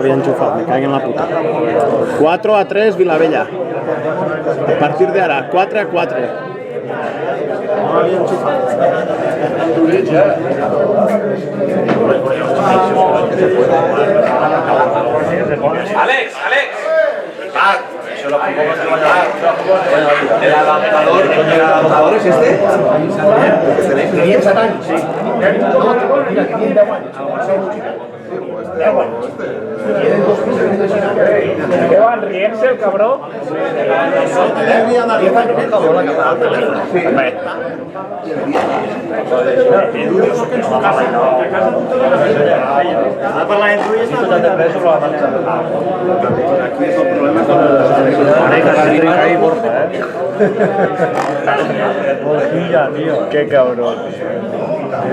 Había enchufado, me caen en la puta. 4-3 Vilabella. A partir de ahora, 4-4. No había enchufado. Alex. El adaptador es este. ¿Tenéis Satán? Sí. ¿Qué va a riarse el cabrón? Qué cabrón.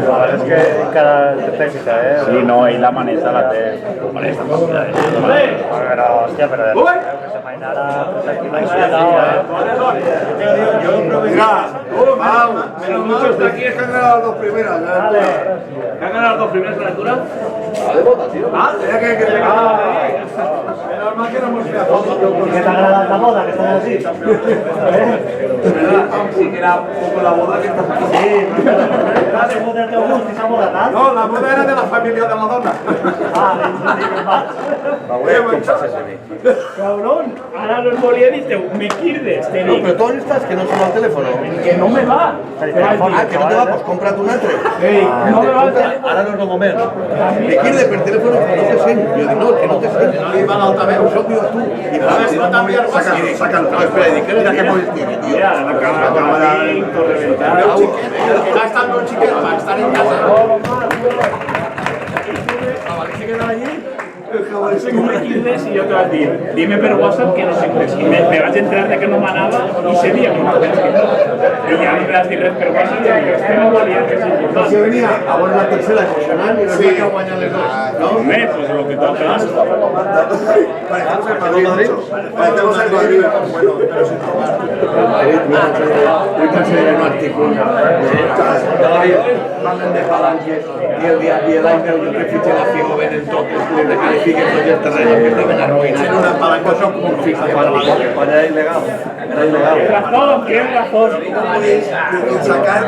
La verdad es que cada técnica, ¿eh? Sí, no, y la maneta la té. Pero, hostia, pero que se mainara, pues aquí no hay Pero muchos de aquí es que han ganado las dos primeras. ¿Que han ganado las dos primeras de la altura? De bota, tío. Tenía que menos mal que no hemos quedado. ¿Qué te agrada esta boda? Que están así. Sí que era un poco la boda que estás aquí. Sí, pero te gusta esa boda, ¿tal? No, la boda era de la familia de la dona. Cabrón, ahora los volían y me quirdes, te No, digo. pero tú dónde estás, que no suena el teléfono. Que no me va. Ah, que no te va, pues cómprate un altre. No me va el teléfono. Ahora no es lo momento. Me quiere, pero el teléfono no te sé. Yo digo, no, que no te sé. No iba a la altavez, yo digo tú. Y sabes, no también, sácalo. No, espera, mira qué móvil tiene, tío. Mira, la cámara de reventar. Va a estar los chiqueros, va a estar en casa. Tú me quirdes y yo te voy a decir, dime por WhatsApp que no sé qué es. Y me vas a enterar de que no manaba y sería que no sé qué. Y ya me vas a decir por WhatsApp y digo, este no volía que es importante. Si venía a ver la tercera emocional y nos va a guañar los dos. ¿No? Hombre, pues lo que toca. Parecemos el Madrid. Parecemos el Madrid. Bueno, pero sin robar. Hoy conseguiré un artículo. Manden de Falange y el año que fiche la Figo ven el toque y le califiquen los ya terrenos que estaban arruinados. Tiene una palanca como fija para la España es ilegal. Era ilegal. Tienes razón.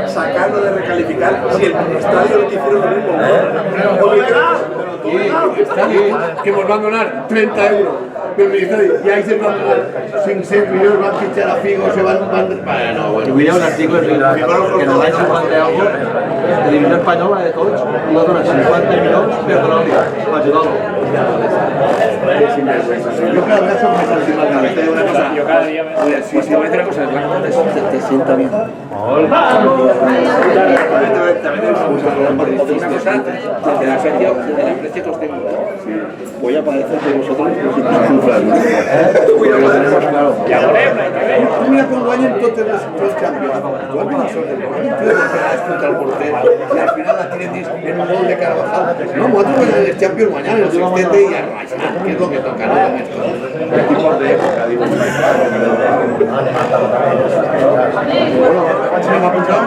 Sacarlo de recalificar si el estadio lo hicieron lo mismo. Que nos van a donar 30 euros. Pero y ahí se van a donar 500 millones, van a fichar a Figo, se van. Bueno. Hubiera un artículo que en el año 50 de algo, la división española de coach, no dona 50 millones de petróleo para ayudarlo. Yo cada vez son más encima de la cabeza. Una cosa, Yo cada día me... si te voy a decir una cosa, el blanco te sienta bien. También el aprecio que os tengo. Voy a parecer de vosotros como si sufran. Lo tenemos claro. Tú mira con Guaña en todos los cambios. Tú al menos son del momento de pegar contra el portero y al final la tienes en un gol de Carvajal. No, nosotros vamos a el Champions mañana en el sextete y a rayar, que es lo que toca, ¿no? Equipos de época, digo. Bueno, me ha apuntado.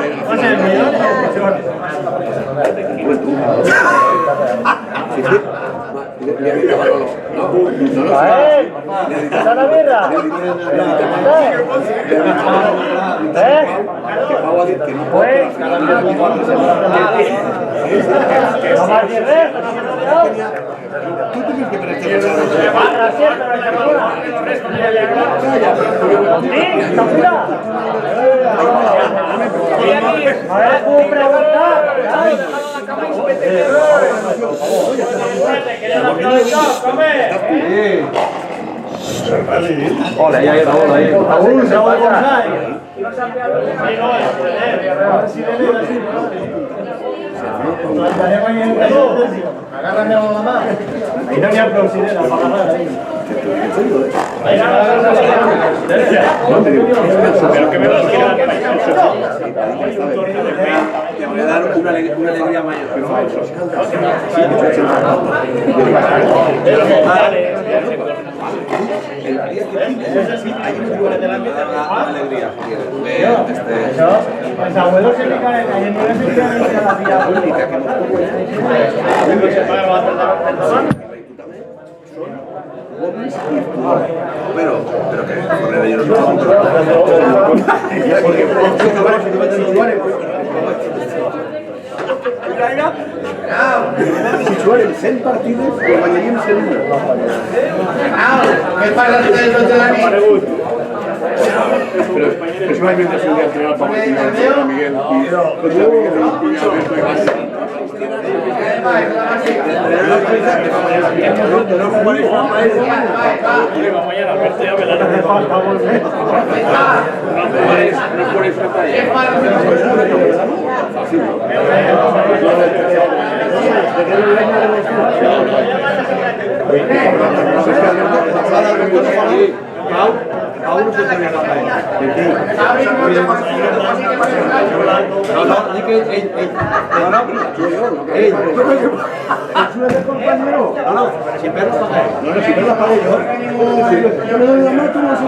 Sí, sí. ¿Está la mierda? ¿Tú tienes que ver Hola, ahí está, hola, ahí. Agárrame a la mamá. Ahí no había plausidera para agarrar ahí. Pero que me lo quiero. Te voy a dar una alegría mayor. El día que tienes, hay un lugar de la alegría. Mis abuelos se dedican a la política que nos Pero que correr yo no Porque si te meten los lugares, si jueguen 100 partidos, lo guanyaríem sempre. Què passa a les 12 de la nit? Pero es más bien de seguridad general para Miguel y contra Miguel y Alberto y Basi. Mañana Alberto ya me la No por esa talla. A uno se pone la paella. Si perros la pagué yo. Yo le doy la mano, tú no vas a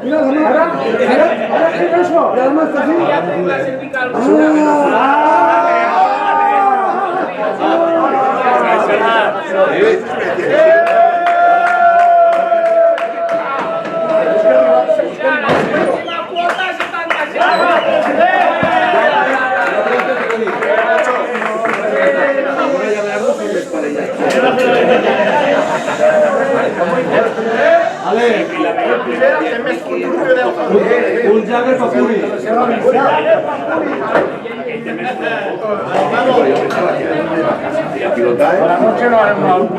mira la mano. Mira eso. Mira la mano, está un Jagger para Fury. la noche no haremos algún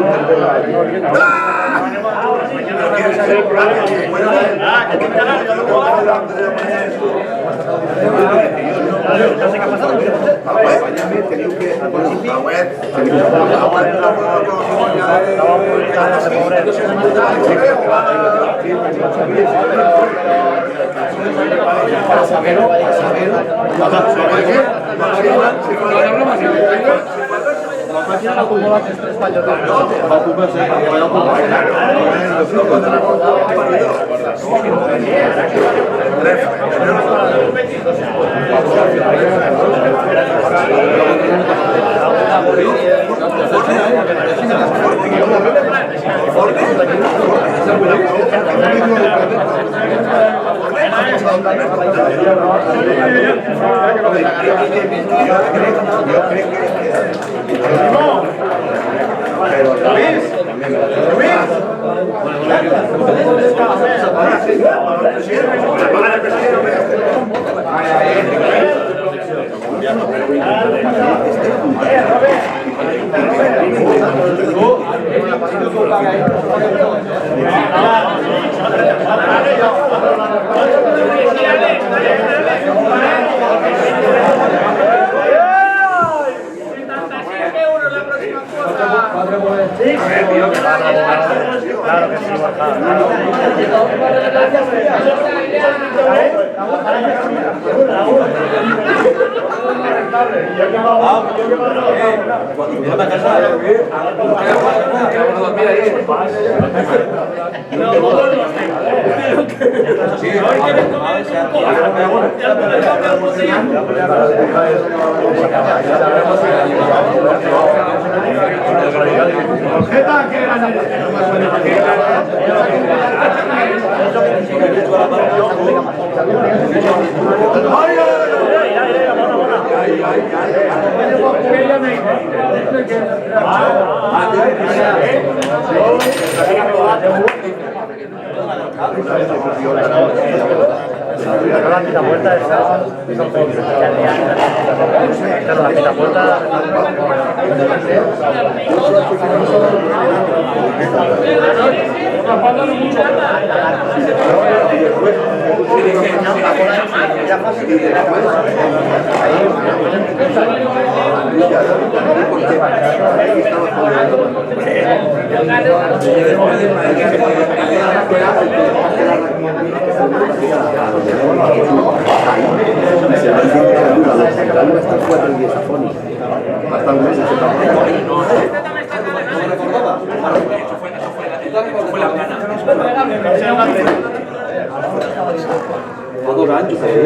Fa 2 anys, ho feia.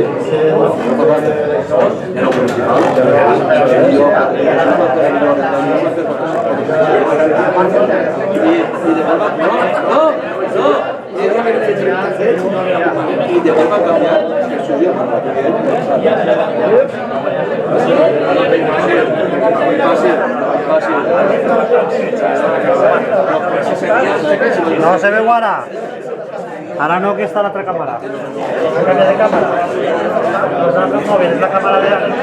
Era el principal. I després va canviar el seu dia per No se ve guara. Ahora no, que está la otra cámara. Cambia de cámara. No es móvil, es la cámara de Alex.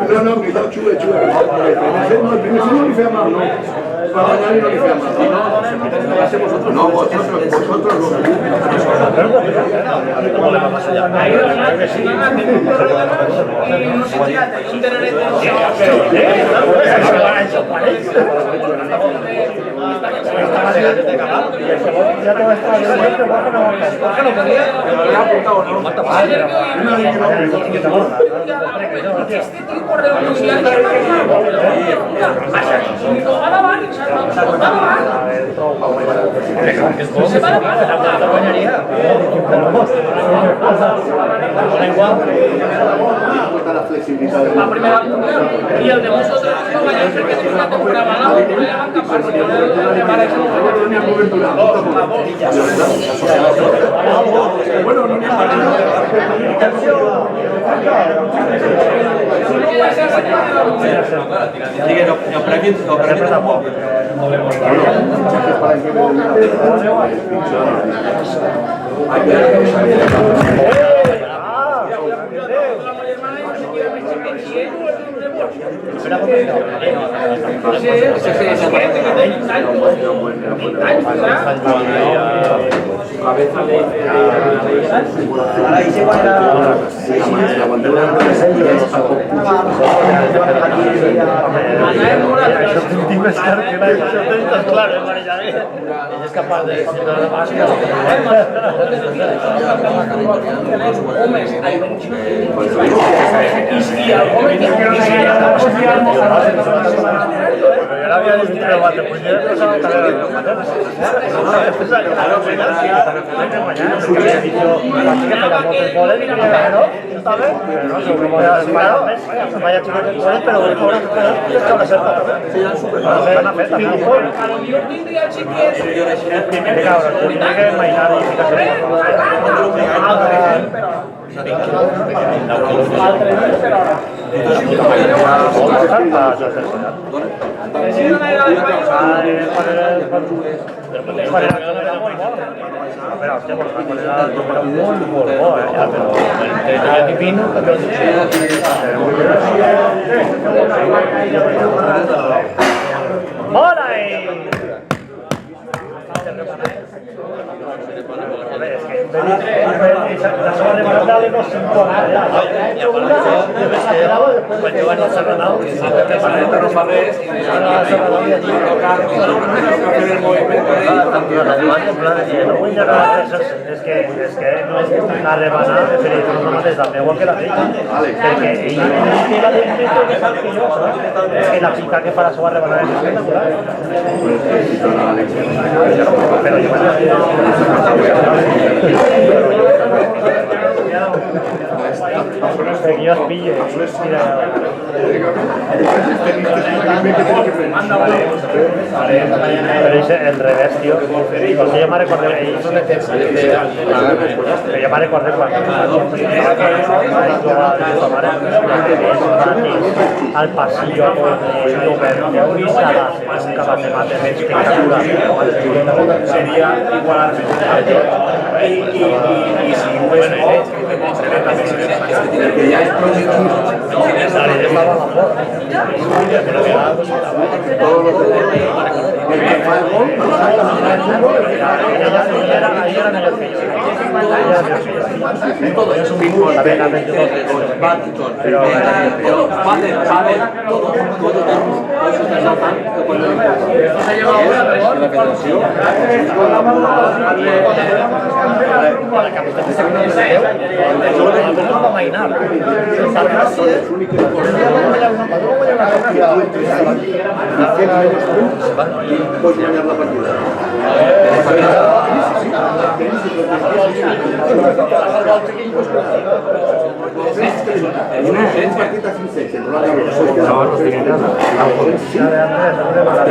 No, no, cuidado, xue. El primer no li feia mal, no. Para nadie no le feia mal. No, vosotros no. Ya te va a estar este tipo de revolución La flexibilidad. la primera y el de vosotros no vayáis porque es una temporada no le van capaz de llamar a eso Bueno, no me es capaz de decir nada más. Es que la rebanada de Felipe no es tan igual que la rica. Porque ella es que la pica que para su rebanada es espectacular. Pero yo me que yo os pille. Mira. Pero es el revés, tío. Porque yo me recordé. Pero yo me recordé cuando al pasillo capaz de matar espectacular. Sería igual al y si bueno, que ya es pues ganar la partida. Pero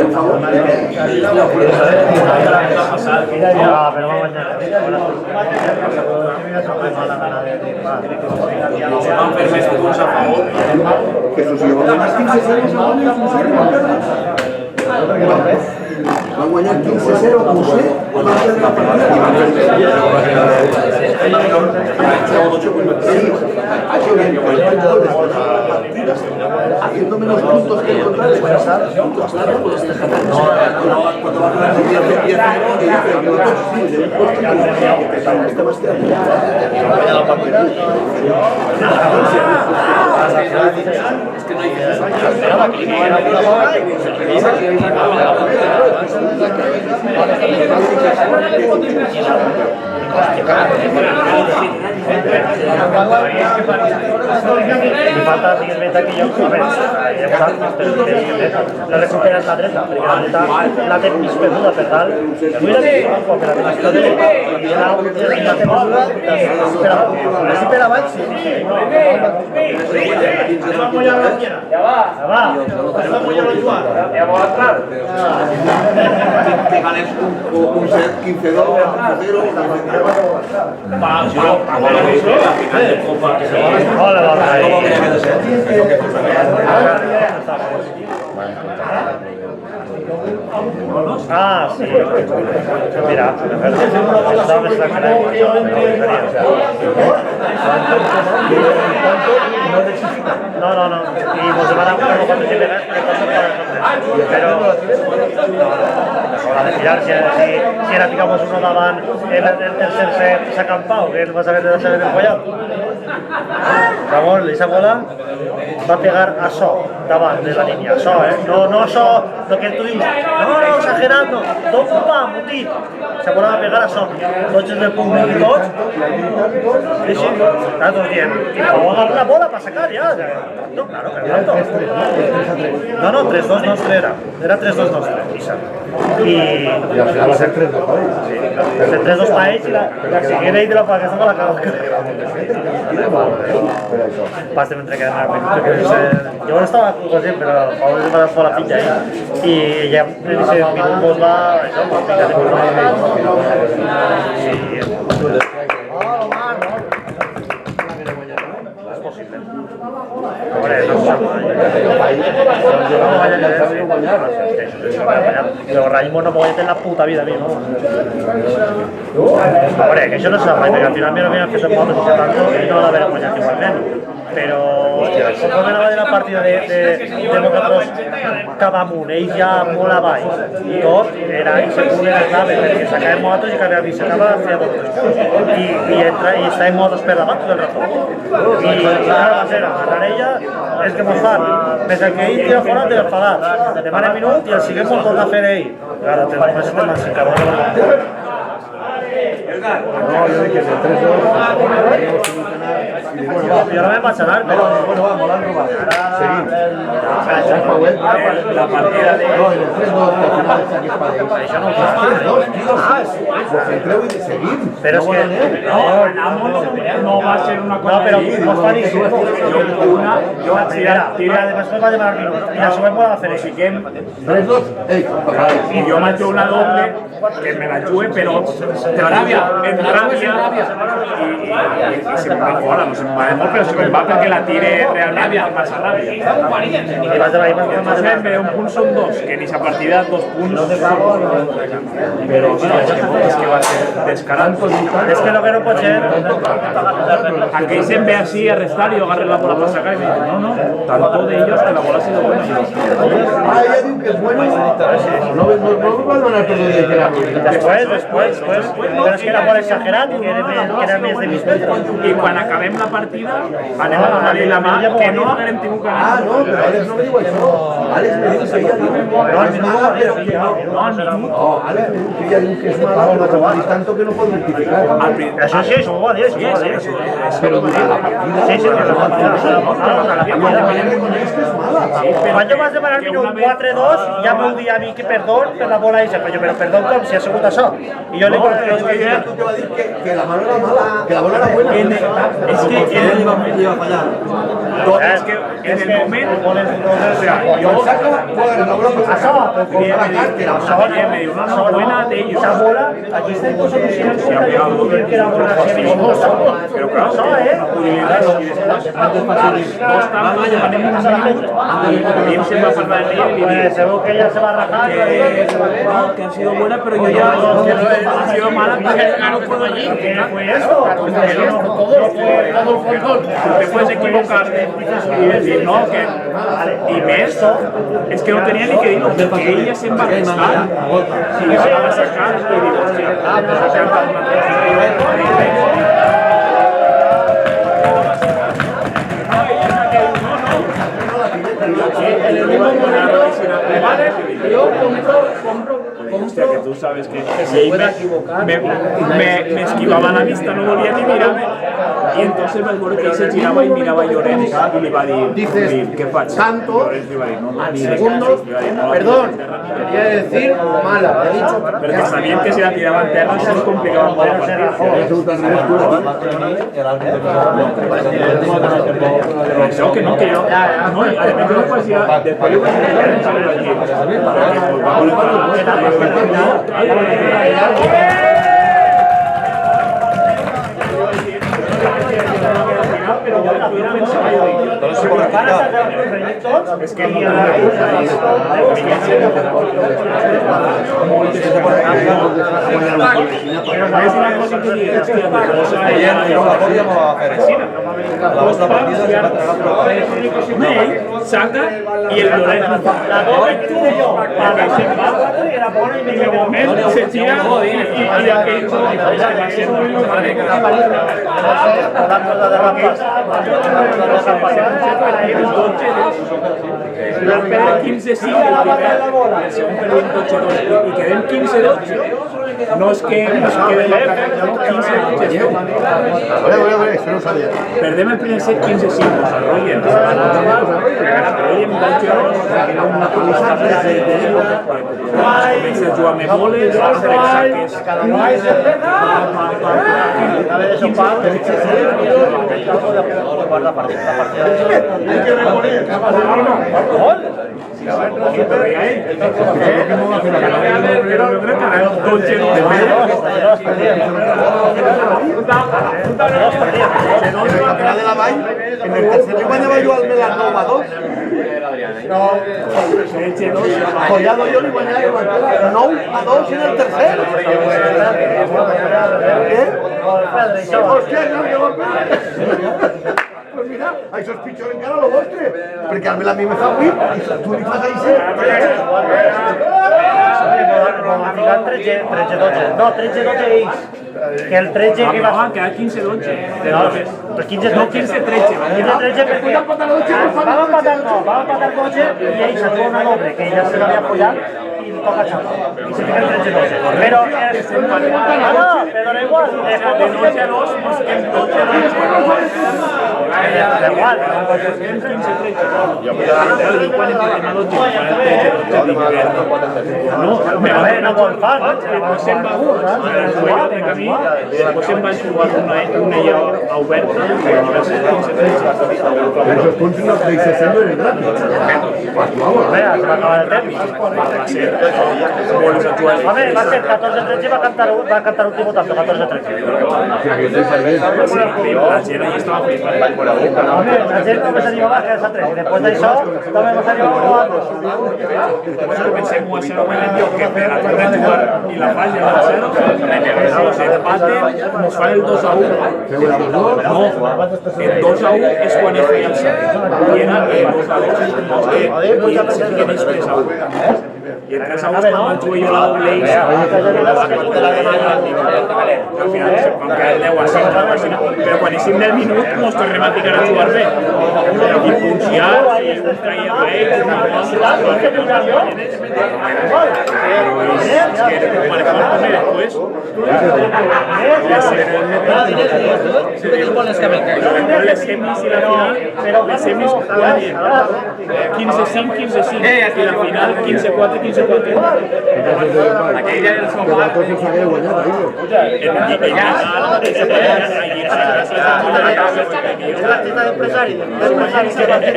vamos mañana. Jesús, si llevamos más 15-0, van a guanyar 15-0, no sé, van a perder la partida y van a perder. Ha hecho bien, haciendo menos puntos que el contrario. Cuando va a ganar 10-0 y dice el minuto, sí, de un puesto que este más que la partida. Es que no hay que Me falta la siguiente que yo, a ver, la recuperas la dreta, perquè la dreta la té més perduda, per tal, no era que la té perduda, per avall, sí. Ja va. Que ganes un set 15-2, 15-0, Hola, ah, sí. Mira, sabes la cara de no. Y nos van a poner cuando te pegas, pero a tirar, si era digamos uno daban el tercer set s'acampau, que vas a ver del follat. Ramon, esa bola va a pegar a So, davant de la línea, So, no So, lo que tú dices, no, exagerando, tot pam, mutit, esa bola va a pegar a So, tots del públic i tots, sí, está todo bien, y va a agarrar la bola para sacar ya, no, claro, Fernando, no, 3-2 nostre era 3-2 nostre, y al final va a ser 3-2, sí, va a ser 3-2 para ells y la siguiente y de la para que se me la acabo. Pásame entre que yo no estaba así, pero Pablo se me ha la pincha ahí y ya en ese minuto va eso, es posible. Pero Raimon no puede tener la puta vida a mí, ¿no? Hombre, que yo no sé la raíz, que al final mira que se puede hacer tanto y no la veremos ya igualmente. Pero conforme anava de la partida de nosaltres cap amunt, ells ja molt avall i tot, era insegure la clave perquè s'acabem nosaltres i cada vegada s'acaba feia tot i estàvem nosaltres per davant tot el rato i ara va ser agarrar ella és que mos fan, més que ell tira fora de l'enfadat, demana minut i el siguem mos torna a fer ell ara només estem així cabrón Yo no me pasa nada, pero bueno, vamos, la partida de... Pero es que... No va a ser una cosa. No, pero no es panísimo. Yo después va a llevar minutos. Y la subimos a hacer eso. Y yo me he hecho una doble que me la chuve, pero de rabia, en rabia. Y se me va a no se me va a pero si me va que la tire realmente pasa rabia. Y vas de la misma forma. En vez de un punt son dos, que en esa partida 2 punts. Pero es que va a ser descarado. Es que lo que no puede ser... Aquí se ve así a restar y yo agarré la bola para sacar y me dice, no, tanto de ellos que la bola ha sido buena. Ah, ya digo que es bueno. No van a perder de que Después. Pero es que era por exagerar, que era més de mig metre. I quan acabem la partida, anem a donar-li la mà, que no haguem tingut que Ah, no, pero Alex no me digo eso. Alex me dijo que ella dijo que es mala, pero que no. No, Alex me dijo que ella dijo que es mala, pero que vale tanto que no puedo rectificar. Això sí, això ho va dir, això ho va dir. Pero durante la partida... Sí, la partida. Quan jo vaig demanar el minut 4-2, ja m'ho dir a mi que perdó per la bola eixa, però perdó com si ha sigut això. I jo li dic que Tú te vas a decir que la mano era mala, que la bola era buena. Es que él iba a fallar. Es que en el momento, o sea, yo Saca, joder, la bola pues acaba, con la cártera. me dio una buena de ellos. esa bola, aquí está en cosas que se han que era bola así Pero claro, dos tantos, tenemos un minuto, también se va a pasar el día y seguro que ella se va a rajar. que ha sido buena, pero yo ya ha sido mala porque no puedo allí. ¿Qué fue esto? Te puedes equivocarte y decir, no, que... Y ves, es que no tenía ni que decirlo, porque ella se va a restar. Si me van a sacar, y digo, hostia, pues se han dado una hostia, que tú sabes que me esquivaba la vista, no volvía ni mirarme. Y entonces me acuerdo que se giraba y miraba a Llorens y le iba a decir, Dices, ¿qué facha? tanto, Llorens le iba a decir, no, ni segundos, perdón, quería decir mala, he dicho. pero que sabían que si la tiraban terra se complicaban por la partida. Eso que no, que yo. No, además yo no parecía. Después yo pensé que era salido allí. Pero yo pensaba yo. Es que no es una cosa que digas, saca y el Lorenzo y de momento se tira y aquello va siendo la perdí 15-5 y quedé en 15-8. No es que no se quede la cara, no, 15-8. Perdemos el primer set 15-5. Roger me comença a jugar més boles, a fer saques. De la Vall, en el tercer li guanyava jo al Melan 9-2. Collado jo li guanyava 9-2 en el tercer. Hòstia, no, que va perdre. Pues mira, això és pitjor encara lo vostre, perquè al Melan a mi me fa 8 i tu li fas així. No, 13-12 ells. Que el 13 que va... quedar 15-12. No, 15-13. No, 15-13. 15-13 perquè... Vam empatar 12 i ells es fa una doble, que ja se l'havia apoyat, i poca chapa. Y se fica entre dos. Pero pero da igual. De noche a 2, pues que en noche a 2. Da igual. Yo quan he entrenado tinc no vol fan. Després se'n va de camí, després se'n va jugar una illa oberta, Esos puntos no te dice siempre ni nada. Mira, se va acabar el temps. A ver, va a ser 14-13 y va a cantar último tanto, 14-13. la gent allà estava flipant. A ver, la gent només arribava a 3 i després d'això també ens arribava a 2. Pensem-ho a 0 que per la torre de jugar i la falla a 0, nos empaten, nos fan el 2-1. No, el 2-1 és quan es feia el sac. I era el 2-2. I ens fiquen els 3-1. I el 3-1 és quan jugué jo la doble X. Al final vam quedar 10-5, però quan eixim del minut mos tornem a ficar a jugar bé. I punxar, i un traia bé, una cosa, és que manejar també després. Les semis i la final, les semis 15-5, 15-5 i la final 15-4, 15-4. Aquella era el sofà. L'artista d'empresari que va fer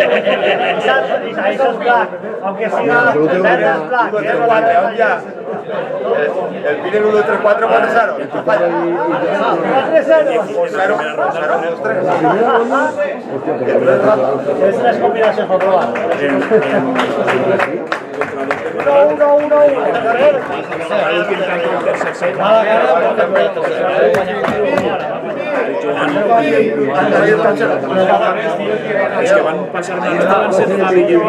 això és black, aunque siga verde és black. El Pine 1-3-4 pasaron. 4-0. Es las combinaciones para probar. 1-1. És que van passar de van ser una vídeo.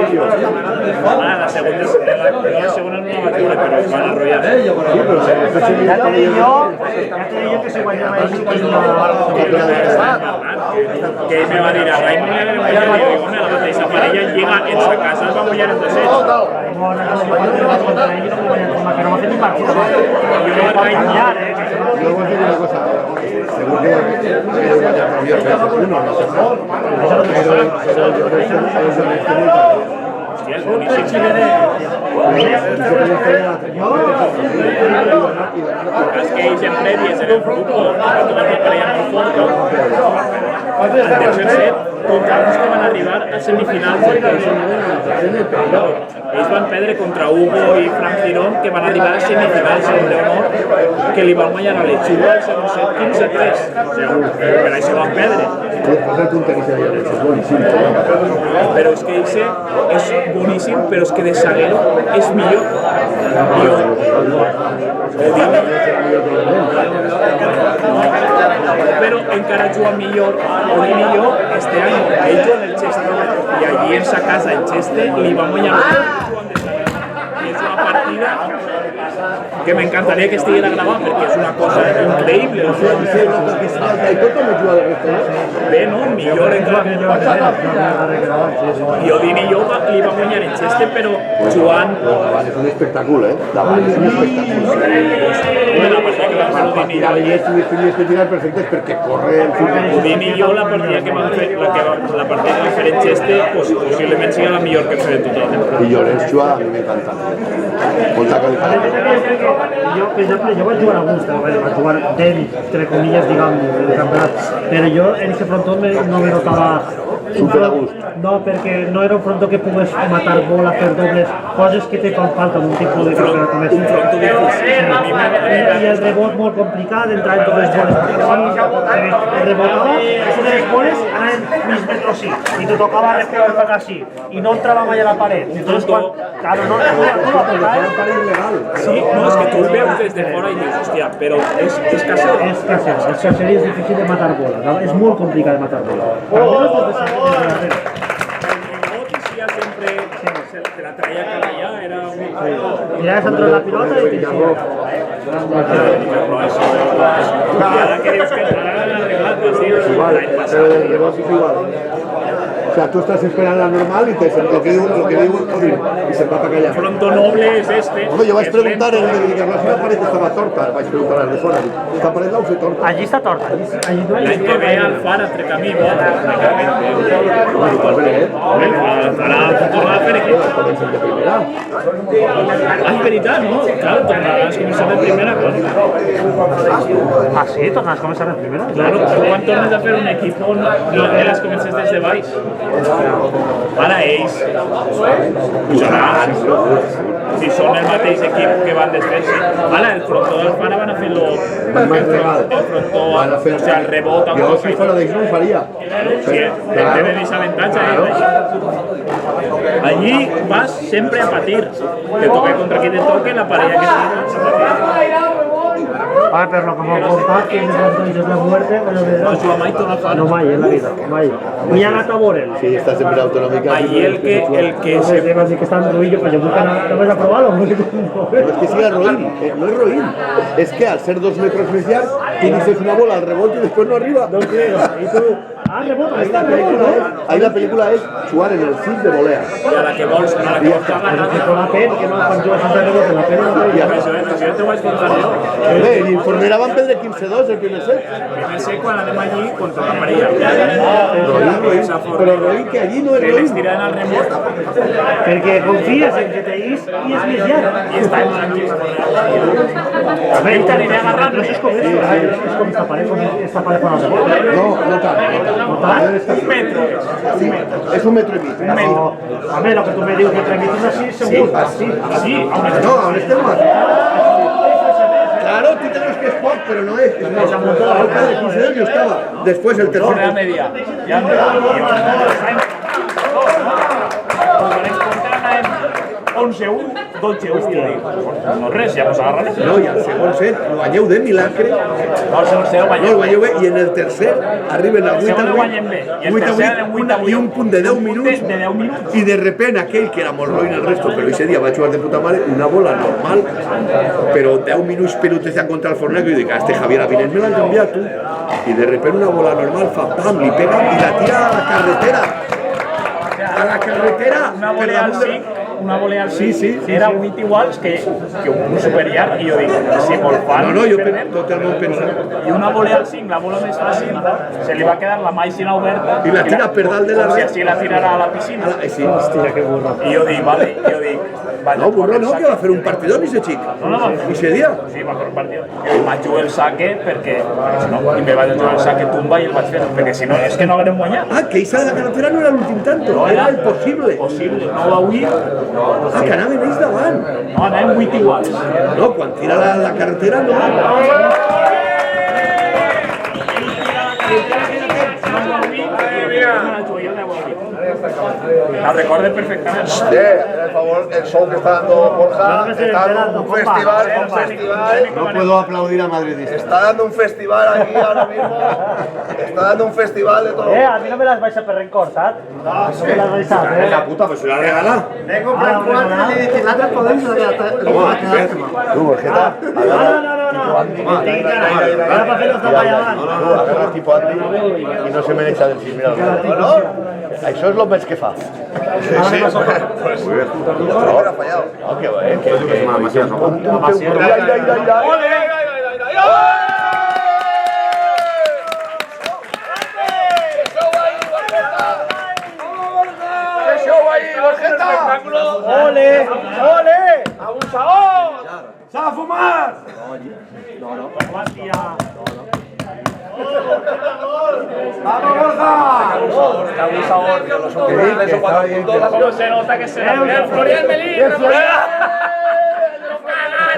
La segona no la va treure, però es van enrotllar. Ya te digo que se guanyava així que me va a dir a Raimon le voy a decir la mateixa parella llega en sa casa es va mullar el desig. Luego voy a decir una cosa, según que había uno, no sé, Es boníssim. És que ells en prèvies en el futbol van tomar una parella molt forta. El tercer set contra uns que van arribar a semifinals ells van perdre contra Hugo i Frank Girón que van arribar a semifinals en l'honor que li van guanyar a l'Echuga al segon set 15-3 per això van perdre però és que Ixe és boníssim però és que de zaguero és millor però encara juga millor o millor este any ell juga en el Cheste i allí en sa casa en Cheste li va guanyar i és una partida que m'encantaria que estiguera gravat perquè és una cosa increïble bé, no? Millor encara i Odin i jo li va guanyar en Cheste però jugant és un espectacle, davant és un espectacle la partida que vam fer Odin i jo tenies que tirar perfectes perquè corre Odin i jo la partida que vam fer la partida que vam fer en Cheste possiblement sigui la millor que hem fet en total i Llorenço a mi m'encanta molta qualitat yo, por ejemplo, yo voy a jugar a gusto, vaig jugar tenis, entre comillas, digamos, el campeonato, pero yo en ese frontón no me notaba super a gust. No, perquè no era un frontó que pogués matar bola, fer dobles, coses que te fan falta en un tipus de campeonato més. Un frontó difícil. I el rebot molt complicat, entrar en totes les boles. El rebotava, de les boles anaven mig metro sí, i te tocava repegar així, i no entrava mai a la paret. Entonces, claro, no va pegar. Sí, no, és que tu el veus des de fora i dius, hòstia, però és caser. És caser, el caser és difícil de matar bola, és molt complicat de matar bola. El Notícia sempre se la traia cada allà, era un... Miraves entre la pilota i I ara que dius que l'han arreglat, l'any passat. O sea, tú estás esperando al normal y te lo que digo, y se va para callar. Fronto noble es este. Hombre, yo vais a es preguntar lento. en el que la pared estaba torta, vais a preguntar a las de fuera. Esta pared la usé torta. Allí está torta. Allí no hay. La que ve al far entre camí, no? Es veritat, no? Claro, tornaràs a començar de primera, claro. Ah, sí? Tornaràs a començar de primera? Claro, tu quan tornes a fer un equip no les comences des de baix. Ara ells pujaran, si són el mateix equip que van després. Ara, el frontó del Fara van a fer el frontó, o sigui, el rebot amb Yo si fuera de X no ho faria. Sí, tenen ese avantatge. Allí vas sempre a patir. Te toque contra qui te toque, la parella que tienes. Ah, pero lo que me contat que es entonces la muerte, pero de No, jo mai torno a Fara. no mai en la vida, mai. Ni a Gata Borel. Sí, esta siempre autonómica. Allí el que No se... sé, así que está en ruillo, pues yo nunca no me lo he probado. No, es que siga Roín, no es Roín. Es que al ser 2 metros inicial, tú dices una bola al rebote y después no arriba. No creo. Y tú, rebota, ahí está, Ahí la película es jugar en el CIS de volea. I a la que vols agarrar. que con la pena, que no quan jugues a rebote, la pena no Ja. Això ja t'ho vaig contar jo. Bé, i Fornera van perdre 15-2 el primer set. Primer sé quan anem allí contra la parella. Roín, però Roín, que allí no és Que les Roín. tiren al remot Porque confías en que te is y es més llarg. i estan tranquils. A ver, te aniré agarrando. Eso es como esto. Es como esta pared con el rebote. No, no tant. ¿No tal? Un metro és. És un metro i mig. No, a ver, lo que tú me dices que transmites así, seguro. Así. Sí, No, on estem más. Claro, tú te crees que es pop, pero no es. Es más, al de 15 yo estaba. Después el torre a tercer. media. Ja em en 11-1, 12-1. No res, ja mos agarrarem. No, i al segon set ho guanyeu de milagre. No, el segon No, guanyem ho guanyeu bé, i en el tercer arriben a El 8 segon a el 8, guanyem bé. I el tercer en 8 a 8. i un punt de 10 minuts. De 10 minuts. I de repente aquell que era molt roïn el resto, però ese dia va jugar de puta mare, una bola normal, però 10 minuts pelotejant contra el Forner, que jo dic, este Javier Avilés me l'han canviat tu. I de repente una bola normal fa pam, li pega i la tira a la carretera. A la carretera. Una volea al 5, una volea al 5, Sí, era 8 iguals que un superior, i jo dic, sí, molt fan. No, jo tot el món pensa. I una volea al 5, la bola més fàcil, se li va quedar la màxima oberta. I la tira per dalt de la com si red. així la tirarà a la piscina. Sí. Hostia, qué burro. I jo dic, vale, No, burro no, que va a fer un partidón ese xic. No, no, I ese dia. Sí, va fer un partit. I vaig jugar el saque perquè si no, i me vaig jugar el saque tumba i el vaig fer, perquè si no, és que no haguem guanyat. Ah, que Isa de la carretera no era l'últim tanto, No, era el possible. Possible, no va 8, Ah, que anaven ells davant. no, anàvem 8 iguals. No, quan tira la carretera no. La recuerdo perfectamente. Por favor, el show que está dando Borja, está dando un festival, No puedo aplaudir a madridistas. está dando un festival aquí ahora mismo, está dando un festival de todo. A mí no me las vais a perrencor, ¿sabes? No me las vais a ver. La puta, pues se la regala. He comprado 4 y dice, la podéis Tú, Borjeta. No. Ahora para hacer los tapallaban. No, agarra tipo Andy y no se me echa del fin. Mira, això és lo més que fa. Ahora me pasó. Ahora ha fallado. No, que va, que ¡Ole! ¡Ole! ¡Abusador! ¡Se va a fumar! ¡Vamos, Borja! No se nota que se la Florian Melín,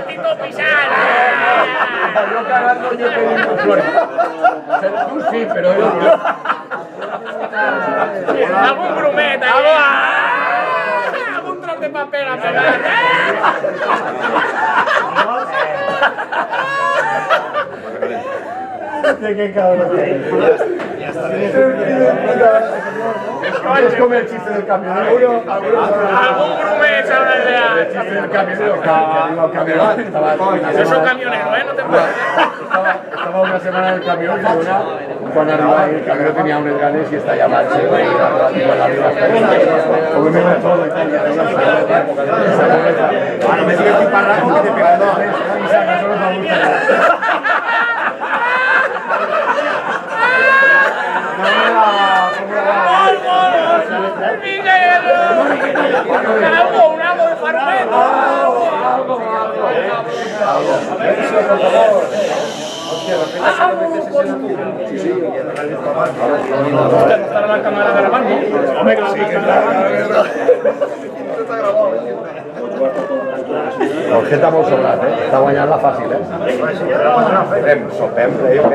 Tito Pisana. Yo cagando yo pedí flores. Tú sí, pero yo no. Algún grumeta, algún trozo de papel a pegar. ¡Qué cabrón! Es como el chiste del camionero. Algún grumeta, una idea. El chiste del camionero. Eso es camionero, ¿eh? No te puedes. estaba una semana en el camión y cuando arriba el camión tenía unos ganes y está ya mal. Como me va todo Italia. Ahora me sigue el parraco que te pega dos veces y saca solo para ¿Está la cámara grabando? Hombre, que Jorge está molt sobrat, està guanyant la fàcil, Sopem, mira. Ai,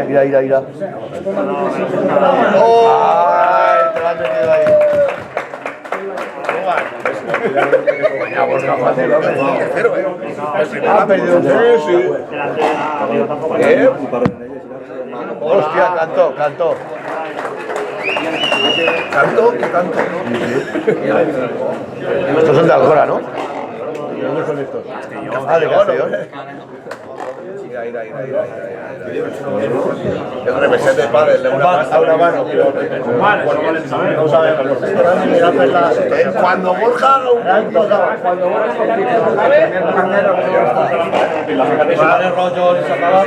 te l'has metido ahí. Guanyamos la fàcil, Ha perdido un sí. Hostia, cantó. ¿Canto? ¿Qué canto? Estos son de Alcora, ¿no? ¿De dónde son estos? Ah, de Castellón. Mira. El representante de padre, de una mano. No sabemos. Cuando Borja haga un punto, cuando Borja vale rollo y se acaba.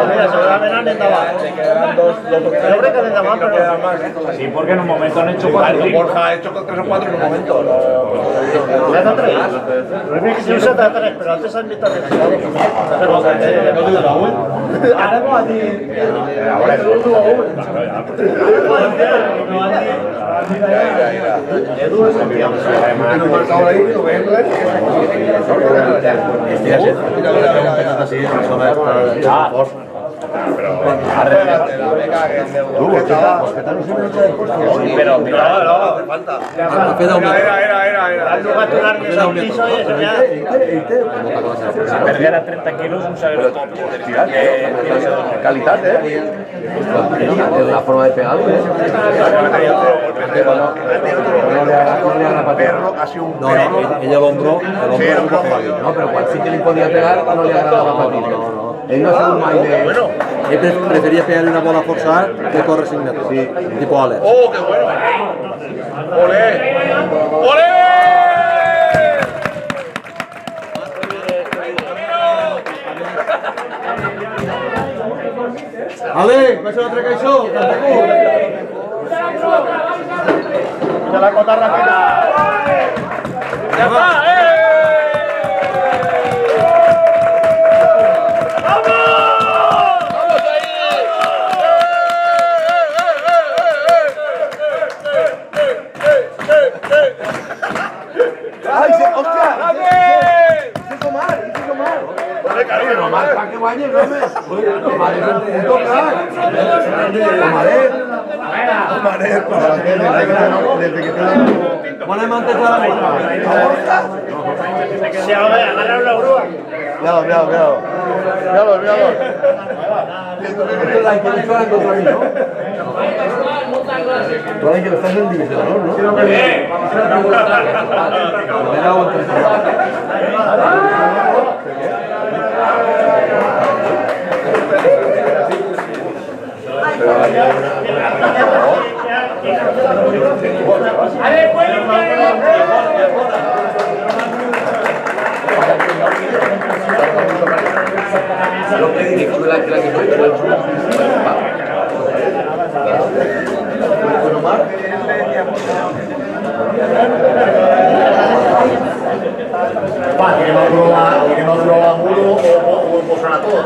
Mira, se va a ver en Navarra. Sí, porque en un momento han hecho Borja ha hecho 3 o 4 en un momento. Pero antes han visto que Ahora es pero hace falta. Si perdiera 30 kilos, un saber Calidad, La forma de pegar. Perro ha sido un No, ella el hombro no, pero cual sí que le podía pegar, no le agradaba para ti. Él no ha sido un mal de... Él prefería pegarle una bola forzar que correr sin metros. Sí, tipo Alex. ¡Oh, qué bueno! ¡Olé! ¡Ale! ¿Me has hecho otra caixó? ya la cota rápida. ¡Ya está! ¡Ay, hostia! ¡Hice tomar! ¡Vale, cariño, nomás! ¿Para qué bañes, hombre? Tomar es un puto crack. Desde que te dan... Pone manteca a la boca. Se agarra una grúa. Míralo. Esto es la que le suena contra mí, ¿no? Vale, que lo estás en división, ¿no? Me da un Lo que digo, la que no que no roba mudo o posar a todos.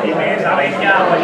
Y me sabéis ya, pues,